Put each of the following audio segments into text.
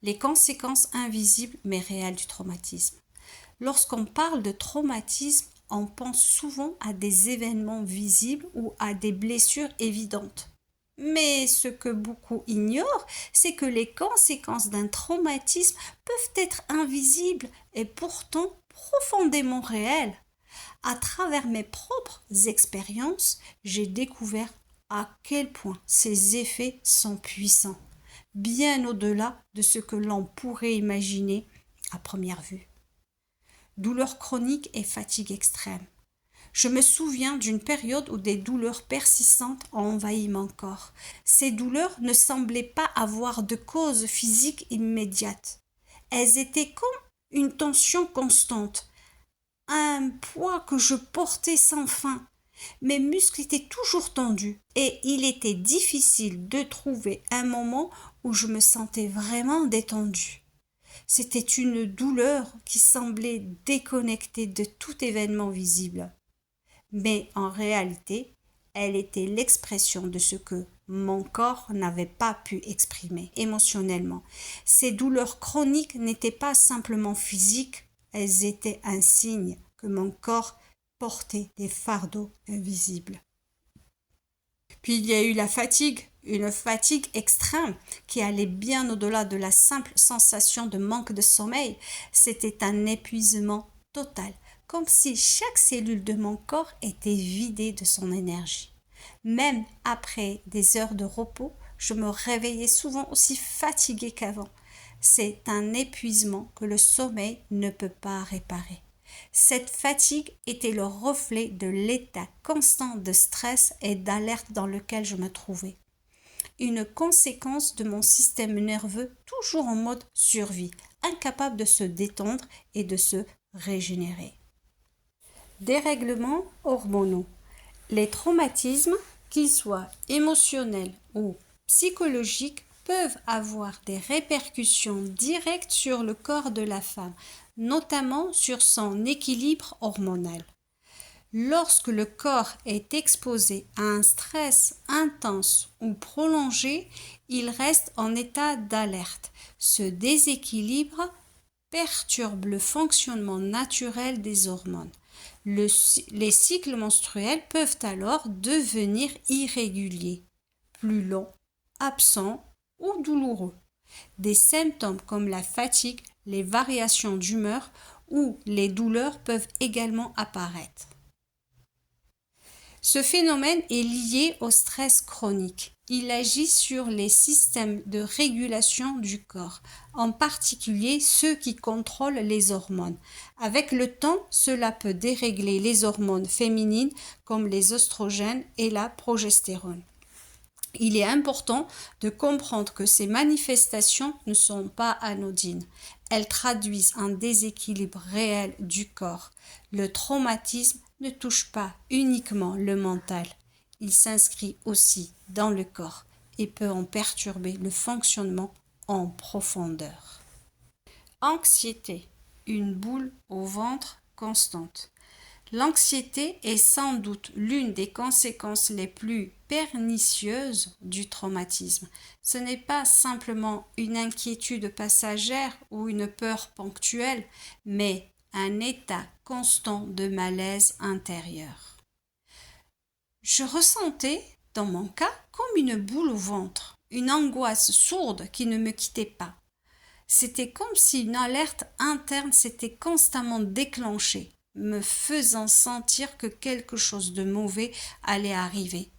Les conséquences invisibles mais réelles du traumatisme. Lorsqu'on parle de traumatisme, on pense souvent à des événements visibles ou à des blessures évidentes. Mais ce que beaucoup ignorent, c'est que les conséquences d'un traumatisme peuvent être invisibles et pourtant profondément réelles. À travers mes propres expériences, j'ai découvert à quel point ces effets sont puissants, bien au-delà de ce que l'on pourrait imaginer à première vue. Douleurs chroniques et fatigue extrême. Je me souviens d'une période où des douleurs persistantes ont envahi mon corps. Ces douleurs ne semblaient pas avoir de cause physique immédiate. Elles étaient comme une tension constante, un poids que je portais sans fin. Mes muscles étaient toujours tendus et il était difficile de trouver un moment où je me sentais vraiment détendue. C'était une douleur qui semblait déconnectée de tout événement visible. Mais en réalité, elle était l'expression de ce que mon corps n'avait pas pu exprimer émotionnellement. Ces douleurs chroniques n'étaient pas simplement physiques, elles étaient un signe que mon corps portait des fardeaux invisibles. Puis il y a eu la fatigue, une fatigue extrême qui allait bien au-delà de la simple sensation de manque de sommeil. C'était un épuisement total, comme si chaque cellule de mon corps était vidée de son énergie. Même après des heures de repos, je me réveillais souvent aussi fatiguée qu'avant. C'est un épuisement que le sommeil ne peut pas réparer. Cette fatigue était le reflet de l'état constant de stress et d'alerte dans lequel je me trouvais. Une conséquence de mon système nerveux toujours en mode survie, incapable de se détendre et de se régénérer. Dérèglements hormonaux. Les traumatismes, qu'ils soient émotionnels ou psychologiques, peuvent avoir des répercussions directes sur le corps de la femme, notamment sur son équilibre hormonal. Lorsque le corps est exposé à un stress intense ou prolongé, il reste en état d'alerte. Ce déséquilibre perturbe le fonctionnement naturel des hormones. Les cycles menstruels peuvent alors devenir irréguliers, plus longs, absents ou douloureux. Des symptômes comme la fatigue, les variations d'humeur ou les douleurs peuvent également apparaître. Ce phénomène est lié au stress chronique. Il agit sur les systèmes de régulation du corps, en particulier ceux qui contrôlent les hormones. Avec le temps, cela peut dérégler les hormones féminines comme les oestrogènes et la progestérone. Il est important de comprendre que ces manifestations ne sont pas anodines. Elles traduisent un déséquilibre réel du corps. Le traumatisme ne touche pas uniquement le mental. Il s'inscrit aussi dans le corps et peut en perturber le fonctionnement en profondeur. Anxiété, une boule au ventre constante. L'anxiété est sans doute l'une des conséquences les plus pernicieuses du traumatisme. Ce n'est pas simplement une inquiétude passagère ou une peur ponctuelle, mais un état constant de malaise intérieur. Je ressentais, dans mon cas, comme une boule au ventre, une angoisse sourde qui ne me quittait pas. C'était comme si une alerte interne s'était constamment déclenchée, me faisant sentir que quelque chose de mauvais allait arriver,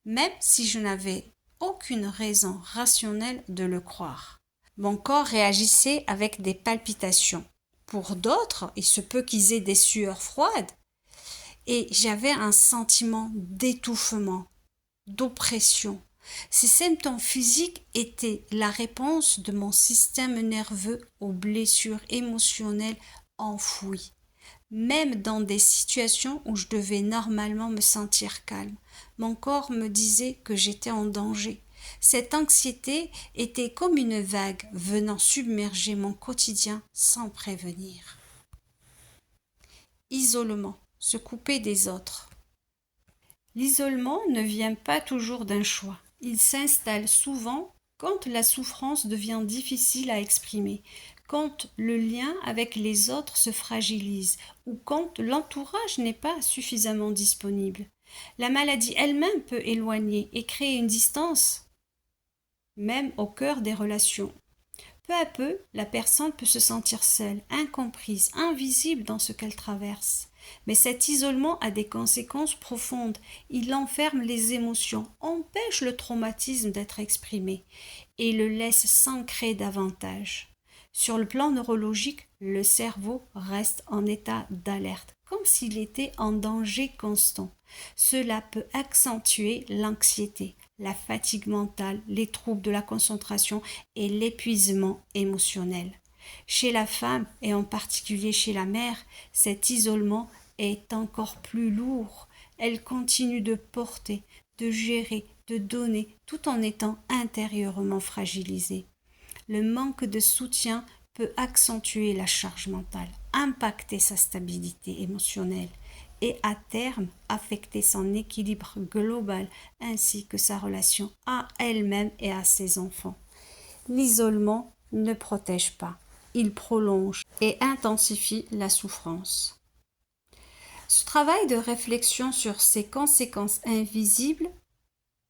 même si je n'avais aucune raison rationnelle de le croire. Mon corps réagissait avec des palpitations. Pour d'autres, il se peut qu'ils aient des sueurs froides, et j'avais un sentiment d'étouffement, d'oppression. Ces symptômes physiques étaient la réponse de mon système nerveux aux blessures émotionnelles enfouies. Même dans des situations où je devais normalement me sentir calme, mon corps me disait que j'étais en danger. Cette anxiété était comme une vague venant submerger mon quotidien sans prévenir. Isolement, se couper des autres. L'isolement ne vient pas toujours d'un choix. Il s'installe souvent Quand la souffrance devient difficile à exprimer, quand le lien avec les autres se fragilise ou quand l'entourage n'est pas suffisamment disponible. La maladie elle-même peut éloigner et créer une distance, même au cœur des relations. Peu à peu, la personne peut se sentir seule, incomprise, invisible dans ce qu'elle traverse. Mais cet isolement a des conséquences profondes. Il enferme les émotions, empêche le traumatisme d'être exprimé et le laisse s'ancrer davantage. Sur le plan neurologique, le cerveau reste en état d'alerte, comme s'il était en danger constant. Cela peut accentuer l'anxiété, la fatigue mentale, les troubles de la concentration et l'épuisement émotionnel. Chez la femme, et en particulier chez la mère, cet isolement est encore plus lourd. Elle continue de porter, de gérer, de donner, tout en étant intérieurement fragilisée. Le manque de soutien peut accentuer la charge mentale, impacter sa stabilité émotionnelle et à terme affecter son équilibre global ainsi que sa relation à elle-même et à ses enfants. L'isolement ne protège pas, il prolonge et intensifie la souffrance. Ce travail de réflexion sur ces conséquences invisibles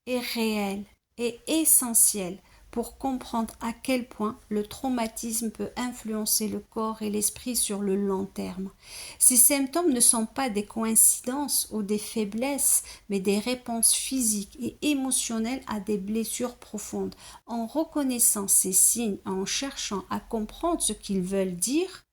est réel et essentiel pour comprendre à quel point le traumatisme peut influencer le corps et l'esprit sur le long terme. Ces symptômes ne sont pas des coïncidences ou des faiblesses, mais des réponses physiques et émotionnelles à des blessures profondes. En reconnaissant ces signes, en cherchant à comprendre ce qu'ils veulent dire,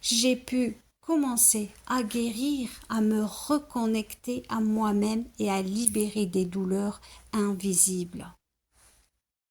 j'ai pu commencer à guérir, à me reconnecter à moi-même et à libérer des douleurs invisibles.